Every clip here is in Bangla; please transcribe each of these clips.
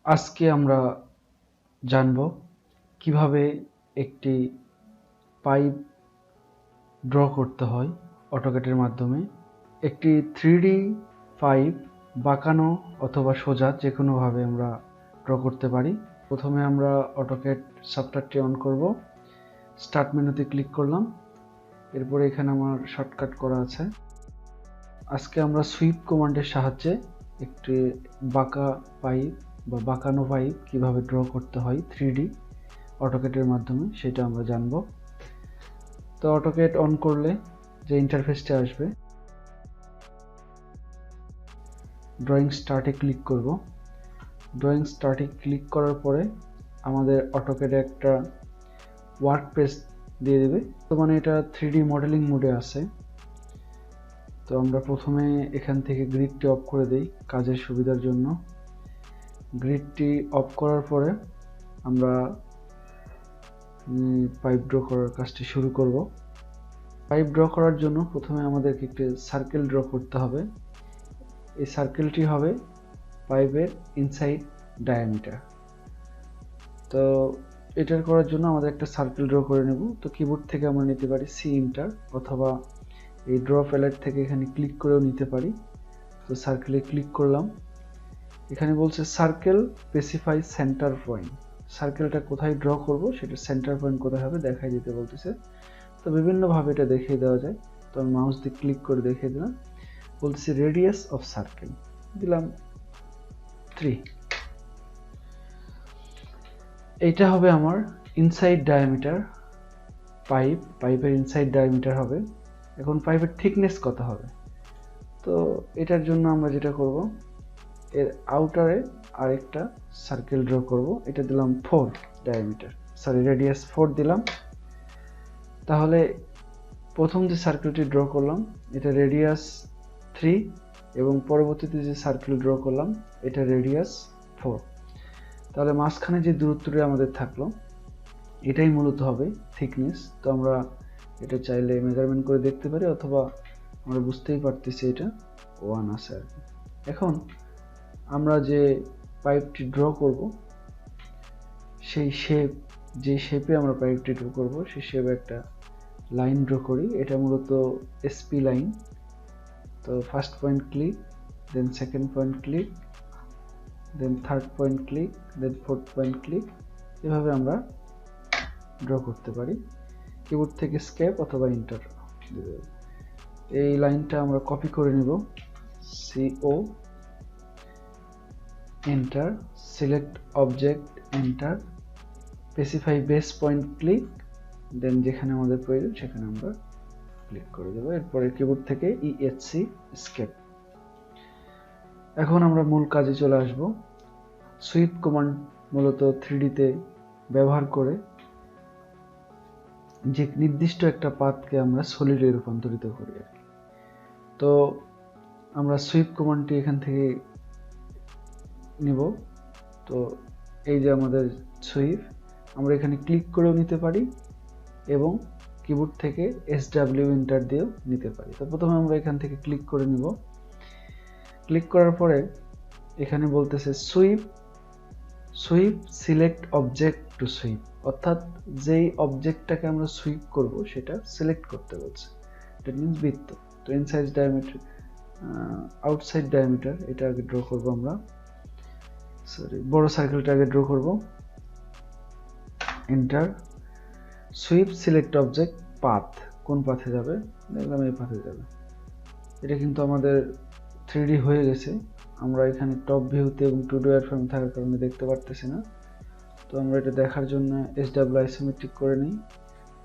আজকে আমরা জানব কিভাবে একটি পাইপ ড্র করতে হয় অটোক্যাডের মাধ্যমে। একটি 3D পাইপ বাঁকানো অথবা সোজা যে কোনোভাবে আমরা ড্র করতে পারি। প্রথমে আমরা অটোক্যাড সফটওয়্যারটি অন করব, স্টার্ট মেনুতে ক্লিক করলাম, এরপরে এখানে আমার শর্টকাট করা আছে। আজকে আমরা সুইপ কমান্ডের সাহায্যে একটি বাঁকা পাইপ বা বাঁকানো পাইপ কিভাবে ড্র করতে হয় 3D অটোক্যাডের মাধ্যমে সেটা আমরা জানব। তো অটোক্যাড অন করলে যে ইন্টারফেসটা আসবে, ড্রয়িং স্টার্টে ক্লিক করব। ড্রয়িং স্টার্টে ক্লিক করার পরে আমাদের অটোক্যাডে একটা ওয়ার্ক পেজ দিয়ে দেবে। তো মানে এটা 3D মডেলিং মোডে আছে। তো আমরা প্রথমে এখান থেকে গ্রিডটি অফ করে দেই কাজের সুবিধার জন্য। গ্রিডটি অফ করার পরে আমরা পাইপ ড্র করার কাজটি শুরু করব। পাইপ ড্র করার জন্য প্রথমে আমাদেরকে একটি সার্কেল ড্র করতে হবে। এই সার্কেলটি হবে পাইপের ইনসাইড ডায়ামিটার। তো এটার করার জন্য আমাদের একটা সার্কেল ড্র করে নেব। তো কিবোর্ড থেকে আমরা নিতে পারি সি এন্টার, অথবা এই ড্র প্যালেট থেকে এখানে ক্লিক করেও নিতে পারি। তো সার্কেলে ক্লিক করলাম, এখানে বলছে সার্কেল স্পেসিফাই সেন্টার পয়েন্ট। সার্কেলটা কোথায় ড্র করব সেটা সেন্টার পয়েন্ট কোথায় হবে দেখাই দিতে বলতেছে। তো বিভিন্নভাবে এটা দেখিয়ে দেওয়া যায়। তো আমি মাউস দিয়ে ক্লিক করে দেখিয়ে দিলাম। বলতেছে রেডিয়াস অফ সার্কেল, দিলাম 3। এইটা হবে আমার ইনসাইড ডায়ামিটার পাইপের ইনসাইড ডায়ামিটার হবে। এখন পাইপের থিকনেস কত হবে, তো এটার জন্য আমরা যেটা করব, এর আউটারে আরেকটা সার্কেল ড্র করব। এটা দিলাম 4 ডায়ামিটার, রেডিয়াস 4 দিলাম। তাহলে প্রথম যে সার্কেলটি ড্র করলাম এটা রেডিয়াস 3, এবং পরবর্তীতে যে সার্কেল ড্র করলাম এটা রেডিয়াস 4। তাহলে মাঝখানে যে দূরত্বটি আমাদের থাকলো এটাই মূলত হবে থিকনেস। তো আমরা এটা চাইলে মেজারমেন্ট করে দেখতে পারি, অথবা আমরা বুঝতেই পারতেছি এটা 1 আছে আর কি। এখন আমরা যে পাইপটি ড্র করব সেই যে শেপে আমরা পাইপটি ড্র করব সেই শেপে একটা লাইন ড্র করি। এটা মূলত এসপি লাইন। তো first point click, then second point click, then third point click, then fourth point click. এভাবে আমরা ড্র করতে পারি। কিবোর্ড থেকে স্কেপ অথবা এন্টার দিয়ে দেব। এই লাইনটা আমরা কপি করে নিব, CO enter, select object enter, specify base point click, then যেখানে আমাদের প্রয়োজন সেখানে আমরা ক্লিক করে দেবো। এরপরে কিবোর্ড থেকে ESC স্কেপ। এখন আমরা মূল কাজে চলে আসব। সুইপ কমান্ড মূলত 3D তে ব্যবহার করে যে নির্দিষ্ট একটা পাথকে আমরা সলিডে রূপান্তরিত করি আর কি। তো আমরা সুইপ কমান্ডটি এখান থেকে নিব। তো এই যে আমাদের সুইপ, আমরা এখানে ক্লিক করেও নিতে পারি এবং কিবোর্ড থেকে SW এন্টার দিয়েও নিতে পারি। তো প্রথমে আমরা এখান থেকে ক্লিক করে নিব। ক্লিক করার পরে এখানে বলতেছে sweep select object to sweep, অর্থাৎ যেই অবজেক্টটাকে আমরা সুইপ করব সেটা সিলেক্ট করতে বলছে। দ্যাট মিন্স বৃত্ত। তো ইনসাইড ডায়ামিটার, আউটসাইড ডায়ামিটার এটা আগে ড্র করব আমরা। বড় সার্কেলটা আগে ড্র করব। Enter, sweep select object path, কোন পাথে যাবে, দেখলাম এই পাথে যাবে। এটা কিন্তু আমাদের 3D হয়ে গেছে। আমরা এখানে টপ ভিউতে এবং 2D ওয়্যারফ্রেম থাকার কারণে দেখতে পারতেছি না। তো আমরা এটা দেখার জন্য SW আইসোমেট্রিক করে নিই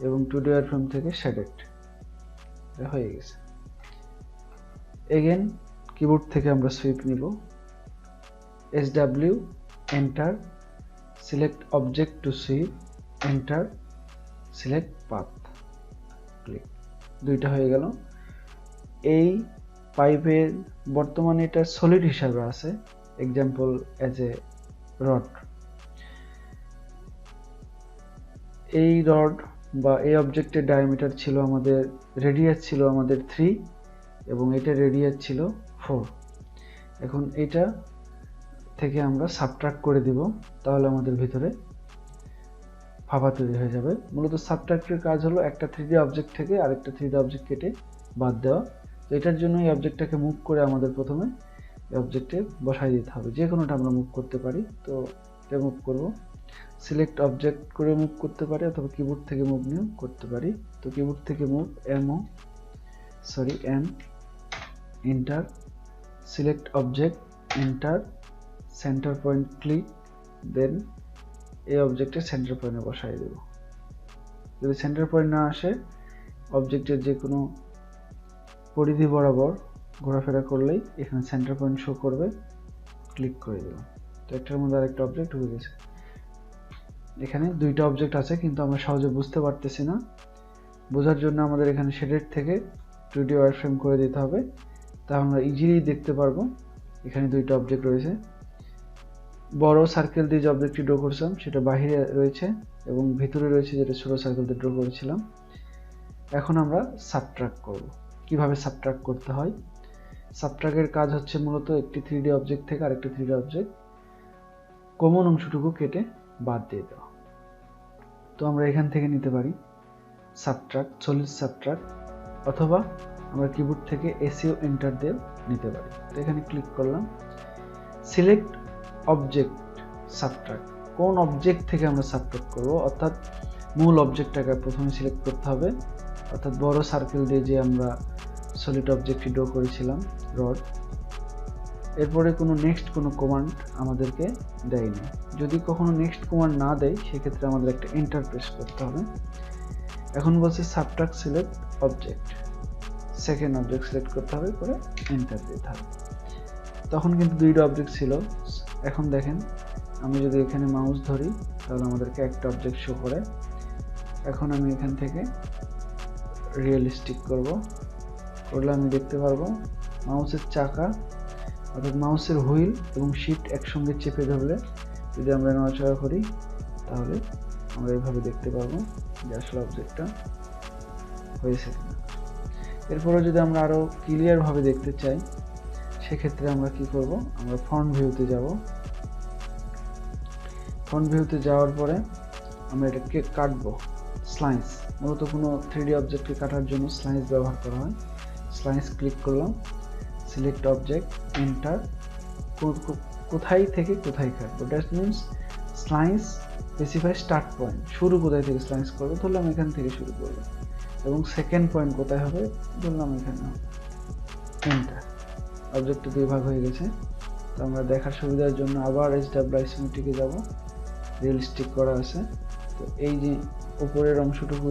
এবং 2D ওয়্যারফ্রেম থেকে শেডেড হয়ে গেছে। এগেন কিবোর্ড থেকে আমরা সুইপ নিব, SW enter, select object to sweep, enter, select path, click. দুইটা হয়ে গেল। এই পাইপের বর্তমানে এটা সলিড হিসাবে আছে, এক্সাম্পল এজ এ রড। এই রড বা এই অবজেক্টের ডায়ামিটার ছিল আমাদের, রেডিয়াস ছিল আমাদের 3 এবং এটা রেডিয়াস ছিল 4। এখন এটা থেকে আমরা সাবট্রাক্ট করে দিব, তাহলে আমাদের ভিতরে ফাঁপা তৈরি হয়ে যাবে। মূলত সাবট্রাক্টের কাজ হলো একটা 3D অবজেক্ট থেকে আরেকটা 3D অবজেক্ট কেটে বাদ দেওয়া। তো এটার জন্য এই অবজেক্টটাকে মুভ করে আমাদের প্রথমে এই অবজেক্টে বসাই দিতে হবে। যে কোনোটা আমরা মুভ করতে পারি, তো এটা মুভ করব। সিলেক্ট অবজেক্ট করে মুভ করতে পারি অথবা কিবোর্ড থেকে মুভ নিয়েও করতে পারি। তো কিবোর্ড থেকে move M, enter, select object, enter, centre point click, then এই অবজেক্টের সেন্টার পয়েন্টে বসাই দেব। যদি সেন্টার পয়েন্ট না আসে, অবজেক্টের যে কোনো পরিধি বরাবর ঘোরাফেরা করলেই এখানে সেন্টার পয়েন্ট শো করবে, ক্লিক করে দেব। তো একটার মধ্যে আরেকটা অবজেক্ট হয়ে গেছে। এখানে দুইটা অবজেক্ট আছে কিন্তু আমরা সহজে বুঝতে পারতেছি না। বোঝার জন্য আমাদের এখানে শেডেড থেকে 2D ওয়্যারফ্রেম করে দিতে হবে, তাহলে আমরা ইজিলি দেখতে পারবো এখানে দুইটা অবজেক্ট রয়েছে। বড় সার্কেল দিয়ে যে অবজেক্টটি ড্র করেছিলাম সেটা বাহিরে রয়েছে এবং ভিতরে রয়েছে যেটা ছোট সার্কেল দিয়ে ড্র করেছিলাম। এখন আমরা সাবট্রাক্ট করব। কিভাবে সাবট্রাক্ট করতে হয়? সাবট্রাক্টের কাজ হচ্ছে মূলত একটি 3D অবজেক্ট থেকে আরেকটি 3D অবজেক্ট কমন অংশটুকু কেটে বাদ দিয়ে দেওয়া। তো আমরা এখান থেকে নিতে পারি সাবট্রাক্ট, সলিড সাবট্রাক্ট, অথবা আমরা কিবোর্ড থেকে এসইও এন্টার দিয়ে নিতে পারি। তো এখানে ক্লিক করলাম, সিলেক্ট অবজেক্ট সাবট্রাক্ট। কোন অবজেক্ট থেকে আমরা সাবট্রাক্ট করব, অর্থাৎ মূল অবজেক্টটাকে প্রথমে সিলেক্ট করতে হবে। অর্থাৎ বড় সার্কেল দিয়ে যে আমরা সলিড অবজেক্টটি ড্র করেছিলাম, রড, এরপরে কোনো নেক্সট কোনো কমান্ড আমাদেরকে দেয়নি। যদি কখনো নেক্সট কমান্ড না দেয়, সেক্ষেত্রে আমাদের একটা এন্টার প্রেস করতে হবে। এখন বলছে subtract select object, second object select করতে হবে, করে এন্টার দিতে হবে। তখন কিন্তু দুইটা অবজেক্ট ছিল। এখন দেখেন, আমি যদি এখানে মাউস ধরি তাহলে আমাদেরকে একটা অবজেক্ট শো করে। এখন আমি এখান থেকে রিয়েলিস্টিক করলে আমি দেখতে পারবো মাউসের চাকা, অর্থাৎ মাউসের হুইল এবং শিফট একসঙ্গে চেপে ধরলে যদি আমরা নড়াচড়া করি, তাহলে আমরা এইভাবে দেখতে পারবো যে আসলে অবজেক্টটা হয়েছে কিনা। এরপরে যদি আমরা আরও ক্লিয়ারভাবে দেখতে চাই, সেক্ষেত্রে আমরা কি করব, আমরা ফ্রন্ট ভিউতে যাব। ফ্রন্ট ভিউতে যাওয়ার পরে আমরা এটাকে কাটবো, স্লাইস। মূলত কোনো 3D অবজেক্টকে কাটার জন্য স্লাইস ব্যবহার করা হয়। স্লাইস ক্লিক করলাম, সিলেক্ট অবজেক্ট, এন্টার, কোথায় থেকে কোথায় কাটবো, that means slice specify start point, শুরু কোথায় থেকে স্লাইস করবো, ধরলাম এখান থেকে শুরু করবো, এবং সেকেন্ড পয়েন্ট কোথায় হবে, ধরলাম এখানে, এন্টার। অবজেক্টটা দুই ভাগ হয়ে গেছে। তো আমরা দেখার সুবিধার জন্য আবার HW আইসোমেট্রিকে যাব, রিয়েলিস্টিক করা আছে। তো এই যে উপরের অংশটুকু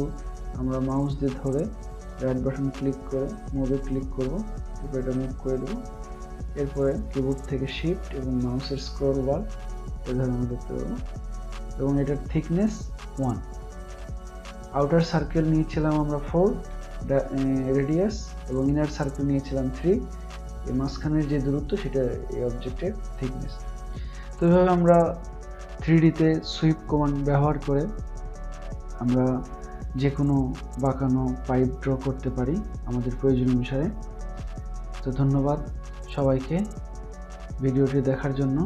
আমরা মাউস দিয়ে ধরে রাইট বাটন ক্লিক করে মুভে ক্লিক করব, এরপর এটা মুভ করে দেবো। এরপরে কিবোর্ড থেকে শিফট এবং মাউসের স্ক্রল বার এভাবে আমরা দেখতে পাবো। এবং এটার থিকনেস 1। আউটার সার্কেল নিয়েছিলাম আমরা 4 রেডিয়াস এবং ইনার সার্কেল নিয়েছিলাম 3। এই মাঝখানের যে দূরত্ব সেটা এই অবজেক্টের থিকনেস। তো এভাবে আমরা 3Dতে সুইপ কমান্ড ব্যবহার করে আমরা যে কোনো বাঁকানো পাইপ ড্র করতে পারি আমাদের প্রয়োজন অনুসারে। তো ধন্যবাদ সবাইকে ভিডিওটি দেখার জন্য।